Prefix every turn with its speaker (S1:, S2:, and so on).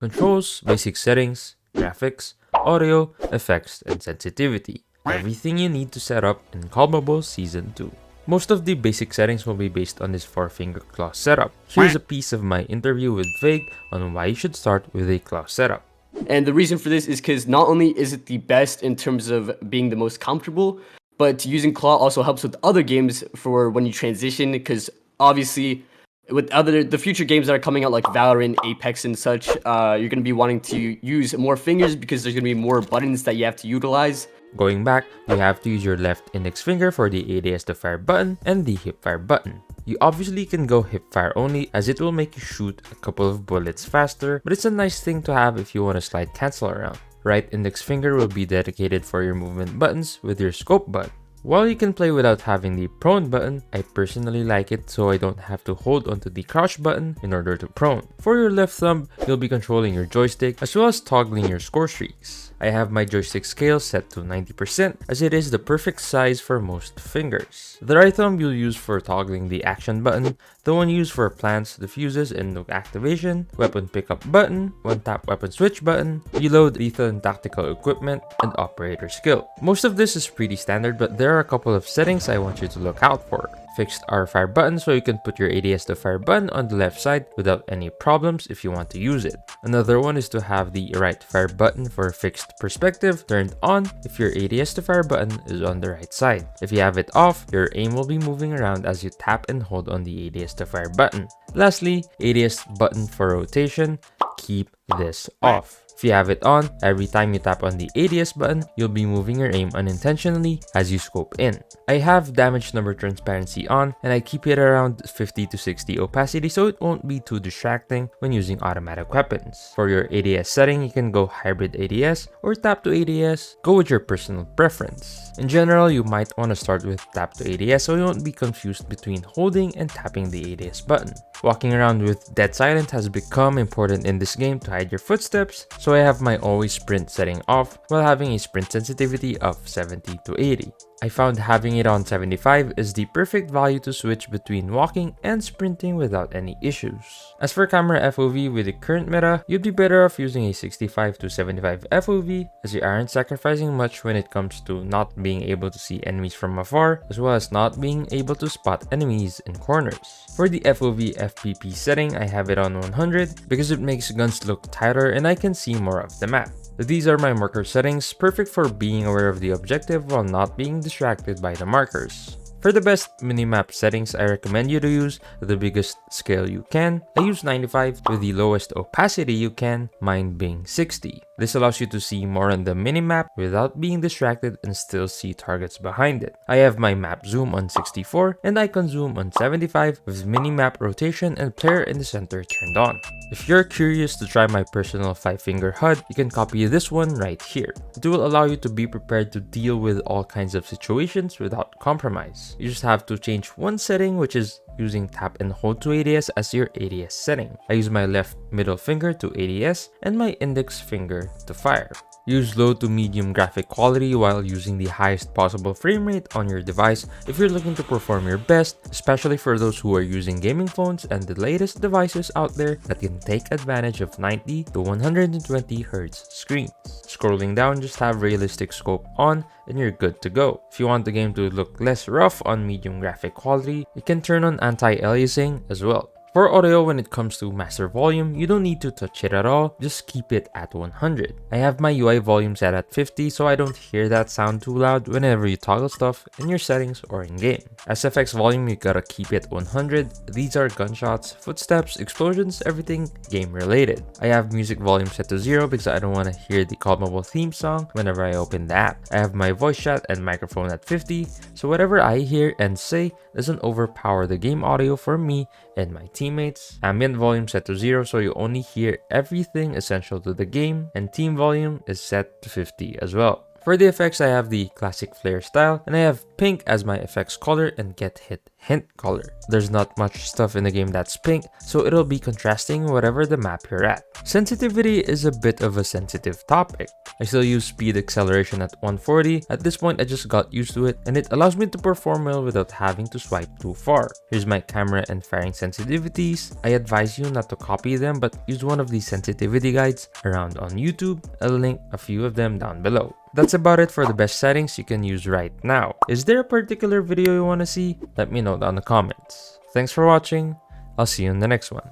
S1: Controls, basic settings, graphics, audio, effects, and sensitivity. Everything you need to set up in COD Mobile Season 2. Most of the basic settings will be based on this 4-finger claw setup. Here's a piece of my interview with Vague on why you should start with a claw setup.
S2: And the reason for this is because not only is it the best in terms of being the most comfortable, but using claw also helps with other games for when you transition, because obviously with the future games that are coming out like Valorant, Apex, and such, you're going to be wanting to use more fingers because there's going to be more buttons that you have to utilize.
S1: Going back, you have to use your left index finger for the ADS to fire button and the hip fire button. You obviously can go hip fire only as it will make you shoot a couple of bullets faster, but it's a nice thing to have if you want to slide cancel around. Right index finger will be dedicated for your movement buttons with your scope button. While you can play without having the prone button, I personally like it so I don't have to hold onto the crouch button in order to prone. For your left thumb, you'll be controlling your joystick as well as toggling your score streaks. I have my joystick scale set to 90% as it is the perfect size for most fingers. The right thumb you'll use for toggling the action button, the one used for plants, diffuses, and nuke activation, weapon pickup button, one tap weapon switch button, reload, lethal and tactical equipment, and operator skill. Most of this is pretty standard, but there are a couple of settings I want you to look out for. Fixed R fire button so you can put your ADS to fire button on the left side without any problems if you want to use it. Another one is to have the right fire button for fixed perspective turned on if your ADS to fire button is on the right side. If you have it off, your aim will be moving around as you tap and hold on the ADS to fire button. Lastly, ADS button for rotation, keep this off. If you have it on, every time you tap on the ADS button, you'll be moving your aim unintentionally as you scope in. I have damage number transparency on and I keep it around 50 to 60 opacity so it won't be too distracting when using automatic weapons. For your ADS setting, you can go hybrid ADS or tap to ADS, go with your personal preference. In general, you might want to start with tap to ADS so you won't be confused between holding and tapping the ADS button. Walking around with dead silent has become important in this game to hide your footsteps, so I have my always sprint setting off while having a sprint sensitivity of 70 to 80. I found having it on 75 is the perfect value to switch between walking and sprinting without any issues. As for camera FOV with the current meta, you'd be better off using a 65 to 75 FOV as you aren't sacrificing much when it comes to not being able to see enemies from afar as well as not being able to spot enemies in corners. For the FOV FPP setting, I have it on 100 because it makes guns look tighter and I can see more of the map. These are my marker settings, perfect for being aware of the objective while not being distracted by the markers. For the best minimap settings, I recommend you to use the biggest scale you can. I use 95 with the lowest opacity you can, mine being 60. This allows you to see more on the minimap without being distracted and still see targets behind it. I have my map zoom on 64 and icon zoom on 75 with minimap rotation and player in the center turned on. If you're curious to try my personal 5-finger HUD, you can copy this one right here. It will allow you to be prepared to deal with all kinds of situations without compromise. You just have to change one setting, which is using tap and hold to ADS as your ADS setting. I use my left middle finger to ADS and my index finger to fire. Use low to medium graphic quality while using the highest possible frame rate on your device if you're looking to perform your best, especially for those who are using gaming phones and the latest devices out there that can take advantage of 90 to 120 Hz screens. Scrolling down, just have realistic scope on and you're good to go. If you want the game to look less rough on medium graphic quality, you can turn on anti-aliasing as well. For audio, when it comes to master volume, you don't need to touch it at all, just keep it at 100. I have my UI volume set at 50 so I don't hear that sound too loud whenever you toggle stuff in your settings or in game. SFX volume, you gotta keep it 100. These are gunshots, footsteps, explosions, everything game related. I have music volume set to 0 because I don't want to hear the COD Mobile theme song whenever I open the app. I have my voice chat and microphone at 50, so whatever I hear and say doesn't overpower the game audio for me and my teammates. Ambient volume set to 0 so you only hear everything essential to the game, and team volume is set to 50 as well. For the effects, I have the classic flare style, and I have pink as my effects color and get hit hint color. There's not much stuff in the game that's pink, so it'll be contrasting whatever the map you're at. Sensitivity is a bit of a sensitive topic. I still use speed acceleration at 140. At this point, I just got used to it, and it allows me to perform well without having to swipe too far. Here's my camera and firing sensitivities. I advise you not to copy them, but use one of these sensitivity guides around on YouTube. I'll link a few of them down below. That's about it for the best settings you can use right now. Is there a particular video you want to see? Let me know down in the comments. Thanks for watching. I'll see you in the next one.